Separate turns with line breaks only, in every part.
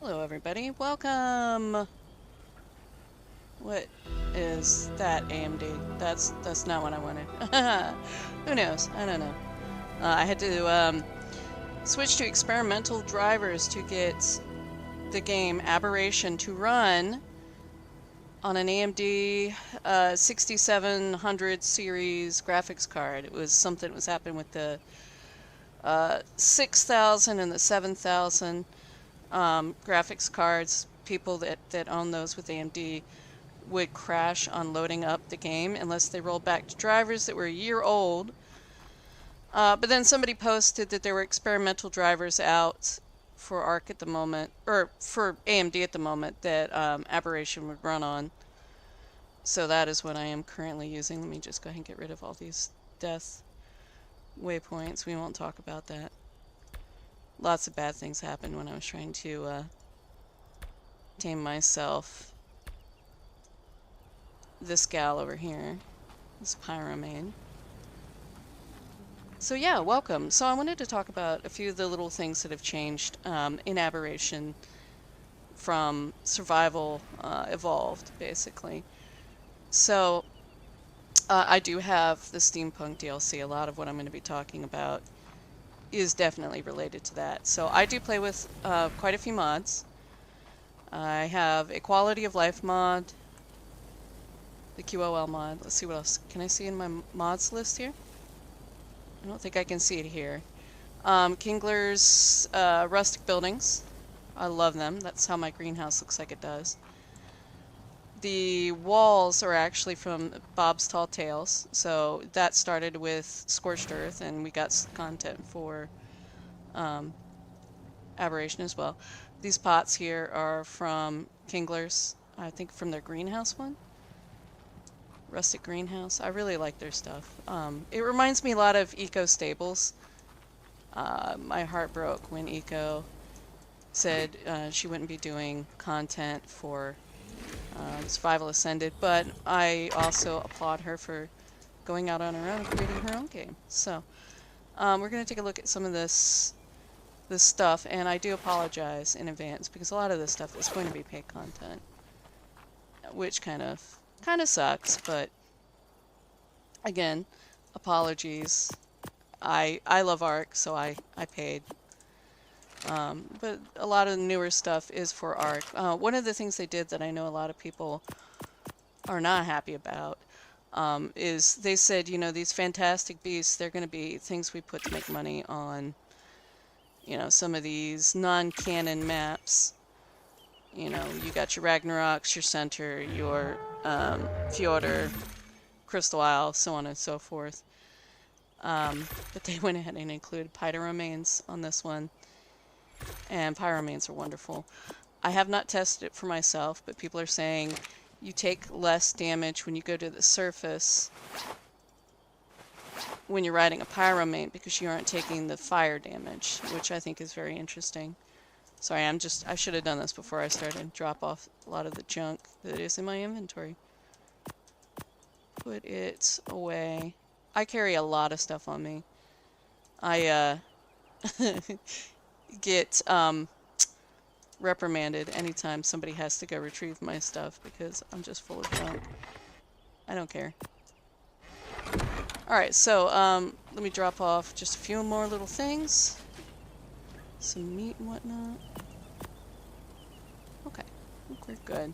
Hello everybody, welcome! What is that, AMD? That's not what I wanted. Who knows? I don't know. I had to switch to experimental drivers to get the game Aberration to run on an AMD 6700 series graphics card. It was something that was happening with the 6000 and the 7000 graphics cards. People that own those with AMD would crash on loading up the game unless they rolled back to drivers that were a year old. But then somebody posted that there were experimental drivers out for ARC at the moment, or for AMD at the moment, that Aberration would run on. So that is what I am currently using. Let me just go ahead and get rid of all these death waypoints. We won't talk about that. Lots of bad things happened when I was trying to tame myself. This gal over here, this Pyromane. So yeah, welcome. So I wanted to talk about a few of the little things that have changed in Aberration from Survival Evolved, basically. So I do have the Steampunk DLC. A lot of what I'm going to be talking about is definitely related to that. So I do play with quite a few mods. I have a quality of life mod, the QOL mod. Let's see what else. Can I see in my mods list here? I don't think I can see it here. Kingler's rustic buildings. I love them. That's how my greenhouse looks like it does. The walls are actually from Bob's Tall Tales. So that started with Scorched Earth, and we got content for Aberration as well. These pots here are from Kingler's, I think from their greenhouse one. Rustic Greenhouse. I really like their stuff. It reminds me a lot of Eco Stables. My heart broke when Eco said she wouldn't be doing content for Survival Ascended, but I also applaud her for going out on her own and creating her own game. So we're going to take a look at some of this stuff, and I do apologize in advance because a lot of this stuff is going to be paid content, which kind of sucks, but again, apologies. I love ARC, so I paid. But a lot of the newer stuff is for ARC. One of the things they did that I know a lot of people are not happy about is they said, you know, these fantastic beasts, they're going to be things we put to make money on, you know, some of these non-canon maps. You know, you got your Ragnaroks, your Center, your Fjordur, Crystal Isle, so on and so forth. But they went ahead and included Pyromanes on this one. And Pyromanes are wonderful. I have not tested it for myself, but people are saying you take less damage when you go to the surface when you're riding a Pyromane because you aren't taking the fire damage, which I think is very interesting. Sorry, I should have done this before I started to drop off a lot of the junk that is in my inventory. Put it away. I carry a lot of stuff on me. I get reprimanded anytime somebody has to go retrieve my stuff because I'm just full of junk. I don't care. Alright, so let me drop off just a few more little things. Some meat and whatnot. Okay, I think we're good.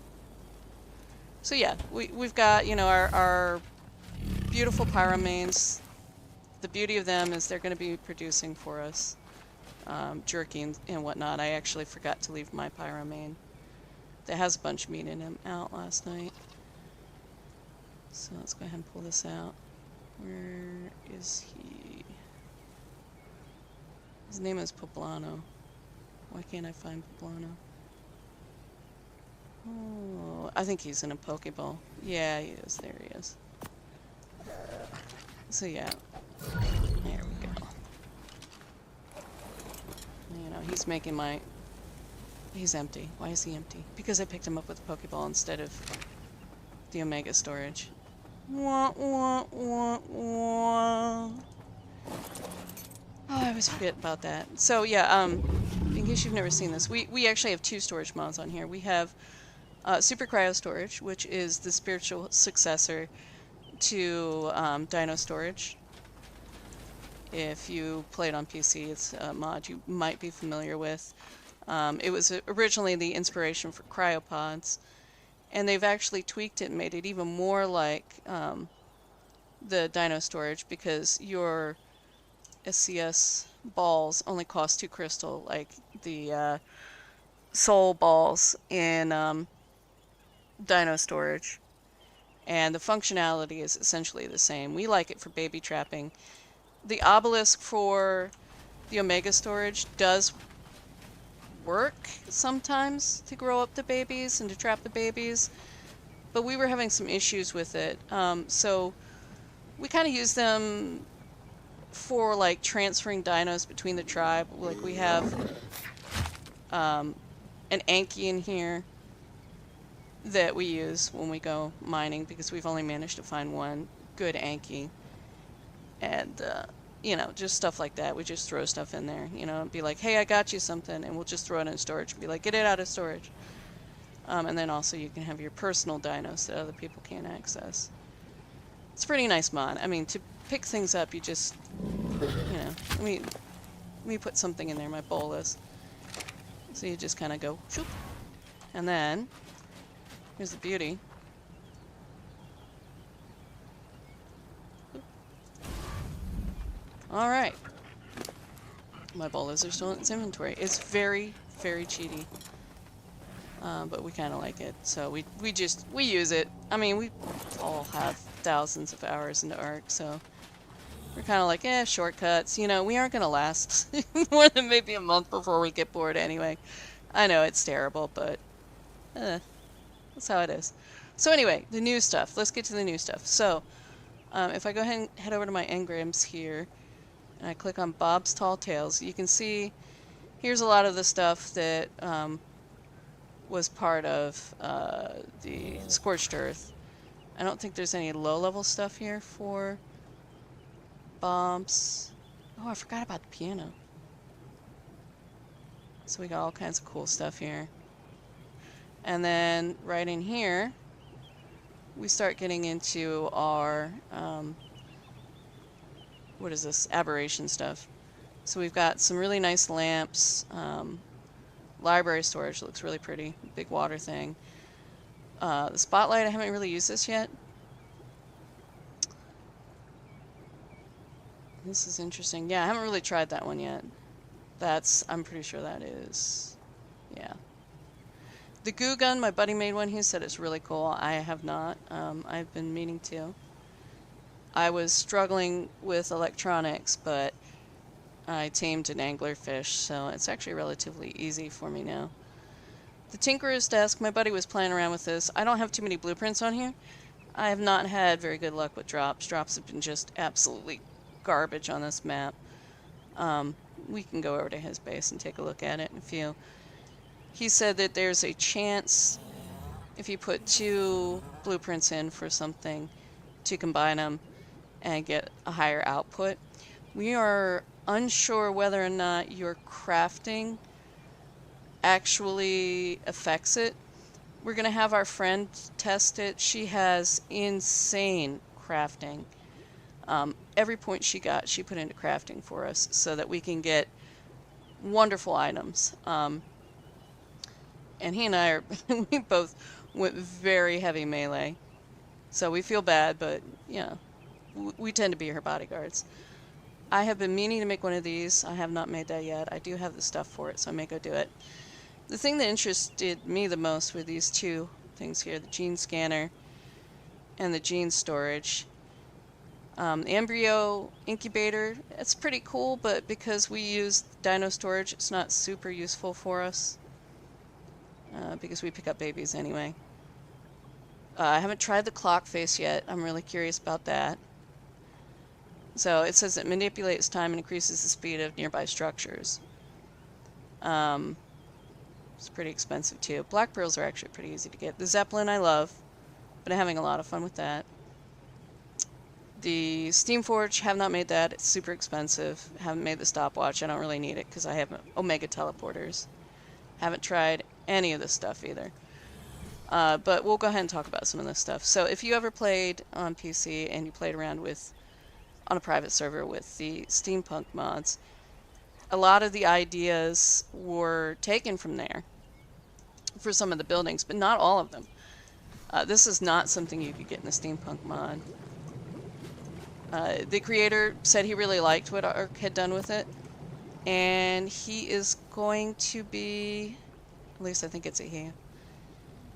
So yeah, we've got, you know, our beautiful Pyromanes. The beauty of them is they're going to be producing for us jerky and whatnot. I actually forgot to leave my Pyromane that has a bunch of meat in him out last night. So let's go ahead and pull this out. Where is he? His name is Poblano. Why can't I find Poblano? Oh, I think he's in a Pokeball. Yeah, he is. There he is. So yeah, there we go. You know, he's making my... He's empty. Why is he empty? Because I picked him up with a Pokeball instead of the Omega storage. Wah, wah, wah, wah. Oh, I always forget about that. So yeah, you can case you've never seen this, we actually have two storage mods on here. We have Super Cryo Storage, which is the spiritual successor to Dino Storage. If you played on PC, it's a mod you might be familiar with. It was originally the inspiration for cryopods, and they've actually tweaked it and made it even more like the Dino Storage, because your SCS balls only cost 2 crystal, like the soul balls in Dino Storage. And the functionality is essentially the same. We like it for baby trapping. The obelisk for the Omega Storage does work sometimes to grow up the babies and to trap the babies, but we were having some issues with it. So we kind of use them for like transferring dinos between the tribe. Like we have an Anki in here that we use when we go mining, because we've only managed to find one good Anki. And you know, just stuff like that. We just throw stuff in there, you know, and be like, hey, I got you something, and we'll just throw it in storage and be like, get it out of storage. And then also you can have your personal dinos that other people can't access. It's a pretty nice mod. I mean, to pick things up, you just, you know, let me put something in there, my bolus. So you just kind of go, shoop. And then, here's the beauty. Alright. My bolus are still in its inventory. It's very, very cheaty. But we kind of like it. So we use it. I mean, we all have thousands of hours into Ark, so we're kind of like, shortcuts. You know, we aren't going to last more than maybe a month before we get bored anyway. I know it's terrible, but that's how it is. So anyway, the new stuff. Let's get to the new stuff. So if I go ahead and head over to my engrams here, and I click on Bob's Tall Tales, you can see here's a lot of the stuff that was part of the Scorched Earth. I don't think there's any low-level stuff here for Bob's. Oh, I forgot about the piano. So we got all kinds of cool stuff here. And then right in here, we start getting into our, what is this, Aberration stuff. So we've got some really nice lamps. Library storage looks really pretty. Big water thing. The spotlight, I haven't really used this yet. This is interesting. Yeah, I haven't really tried that one yet. I'm pretty sure that is, yeah. The goo gun, my buddy made one. He said it's really cool. I have not. I've been meaning to. I was struggling with electronics, but I tamed an anglerfish, so it's actually relatively easy for me now. The Tinkerer's Desk, my buddy was playing around with this. I don't have too many blueprints on here. I have not had very good luck with drops. Drops have been just absolutely garbage on this map. We can go over to his base and take a look at it in a few. He said that there's a chance, if you put 2 blueprints in for something, to combine them and get a higher output. We are unsure whether or not your crafting actually affects it. We're going to have our friend test it. She has insane crafting. Every point she got, she put into crafting for us so that we can get wonderful items. And he and I we both went very heavy melee. So we feel bad, but, you know, we tend to be her bodyguards. I have been meaning to make one of these. I have not made that yet. I do have the stuff for it, so I may go do it. The thing that interested me the most were these 2 things here, the gene scanner and the gene storage. The embryo incubator, it's pretty cool, but because we use dino storage, it's not super useful for us. Because we pick up babies anyway. I haven't tried the clock face yet. I'm really curious about that. So it says it manipulates time and increases the speed of nearby structures. It's pretty expensive too. Black pearls are actually pretty easy to get. The Zeppelin I love, but I'm having a lot of fun with that. The Steamforge, have not made that. It's super expensive. Haven't made the stopwatch. I don't really need it because I have Omega teleporters. Haven't tried any of this stuff either. But we'll go ahead and talk about some of this stuff. So if you ever played on PC and you played around with on a private server with the steampunk mods, a lot of the ideas were taken from there for some of the buildings, but not all of them. This is not something you could get in the steampunk mod. The creator said he really liked what Ark had done with it, and he is going to be, at least I think it's a he.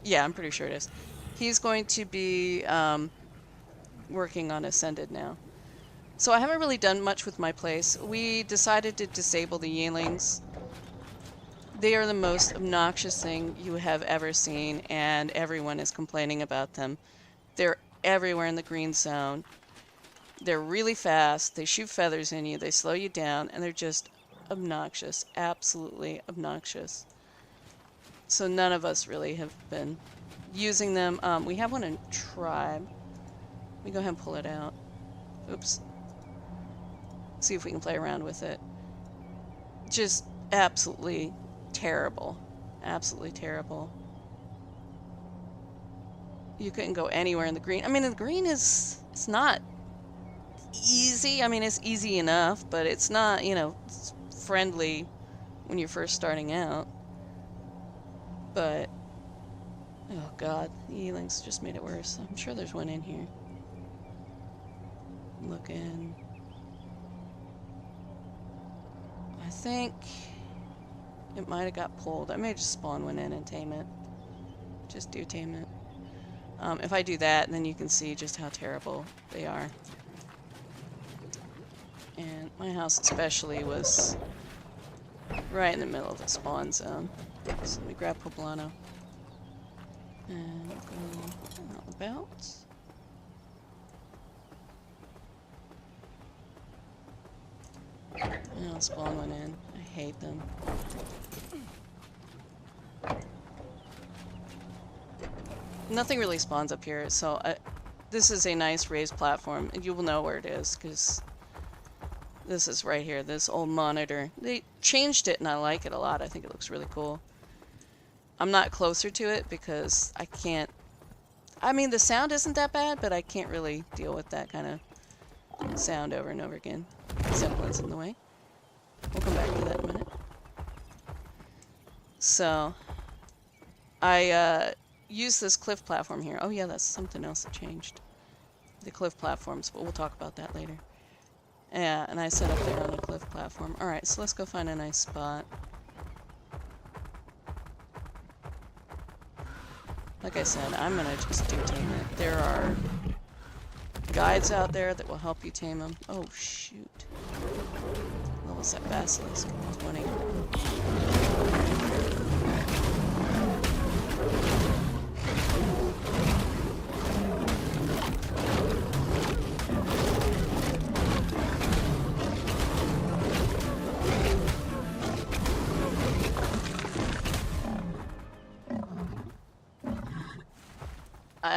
Yeah, I'm pretty sure it is. He's going to be working on Ascended now. So I haven't really done much with my place. We decided to disable the Yeelings. They are the most obnoxious thing you have ever seen, and everyone is complaining about them. They're everywhere in the green zone. They're really fast, they shoot feathers in you, they slow you down, and they're just obnoxious. Absolutely obnoxious. So none of us really have been using them. We have one in Tribe. Let me go ahead and pull it out. Oops. See if we can play around with it. Just absolutely terrible. Absolutely terrible. You couldn't go anywhere in the green. I mean, the green is, it's not easy. I mean, it's easy enough, but it's not, you know, it's friendly when you're first starting out. But, oh god, the Yeelings just made it worse. I'm sure there's one in here. Looking. I think it might have got pulled. I may just spawn one in and tame it. Just do tame it. If I do that, then you can see just how terrible they are. And my house especially was right in the middle of the spawn zone. So let me grab Poblano. And go out about. And I'll spawn one in. I hate them. Nothing really spawns up here, so this is a nice raised platform, and you will know where it is, because this is right here, this old monitor. They changed it, and I like it a lot. I think it looks really cool. I'm not closer to it, because I can't... I mean, the sound isn't that bad, but I can't really deal with that kind of sound over and over again. Semblance in the way. We'll come back to that in a minute. So, I use this cliff platform here. Oh yeah, that's something else that changed. The cliff platforms, but we'll talk about that later. Yeah, and I set up there on a cliff platform. Alright, so let's go find a nice spot. Like I said, I'm gonna just do tame it. There are guides out there that will help you tame them. Oh shoot. What was that basilisk? 20.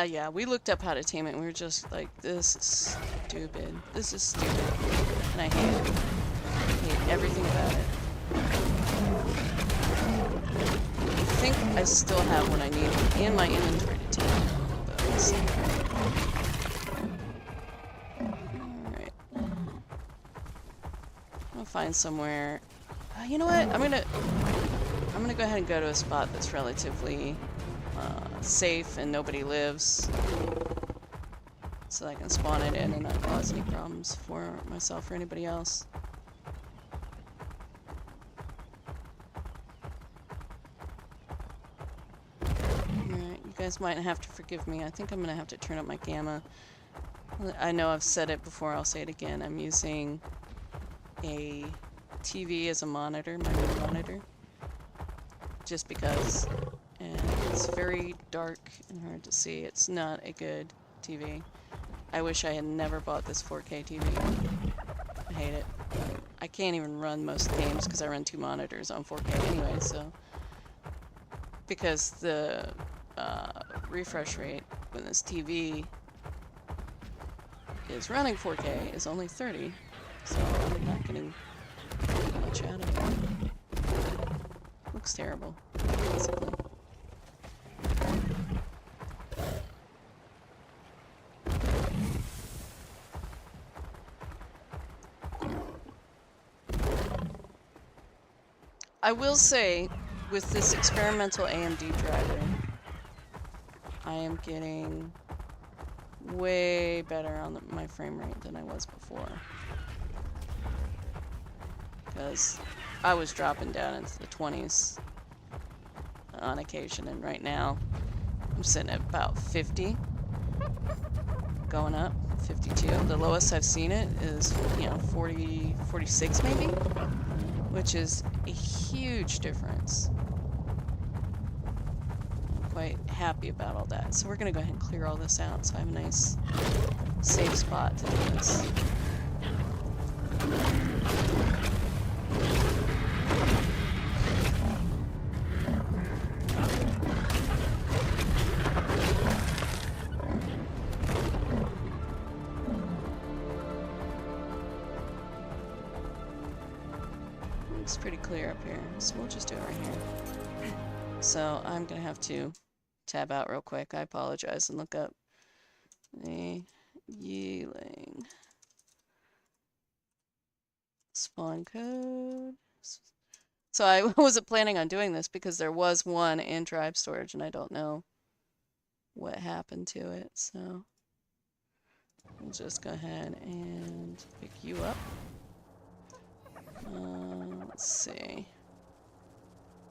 Yeah, we looked up how to tame it and we were just like, this is stupid. This is stupid. And I hate it. I hate everything about it. I think I still have what I need in my inventory to tame it, but we'll see. Alright. I'll find somewhere. You know what? I'm gonna go ahead and go to a spot that's relatively safe and nobody lives, so I can spawn it in and not cause any problems for myself or anybody else. Alright, you guys might have to forgive me. I think I'm gonna have to turn up my gamma. I know I've said it before, I'll say it again. I'm using a TV as a monitor, my main monitor, just because. And it's very dark and hard to see. It's not a good TV. I wish I had never bought this 4K TV. I hate it. I can't even run most games because I run 2 monitors on 4K anyway, so... Because the refresh rate with this TV is running 4K is only 30, so I'm not getting much out of it. Looks terrible, basically. I will say, with this experimental AMD driver, I am getting way better on my frame rate than I was before. Because I was dropping down into the 20s on occasion, and right now I'm sitting at about 50, going up, 52. The lowest I've seen it is, 40, 46 maybe, which is a huge difference. I'm quite happy about all that. So we're going to go ahead and clear all this out so I have a nice safe spot to do this. It's pretty clear up here, so we'll just do it right here. So I'm going to have to tab out real quick. I apologize, and look up the Yeeling spawn code. So I wasn't planning on doing this because there was one in drive storage, and I don't know what happened to it. So we'll just go ahead and pick you up. Let's see.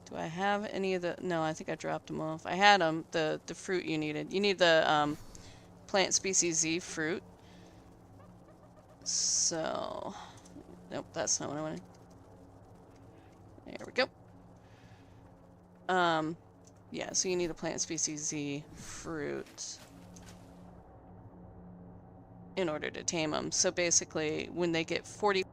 Do I have any of the... No, I think I dropped them off. I had them, the fruit you needed. You need the plant species Z fruit. So... Nope, that's not what I wanted. There we go. Yeah, so you need the plant species Z fruit in order to tame them. So basically, when they get 40...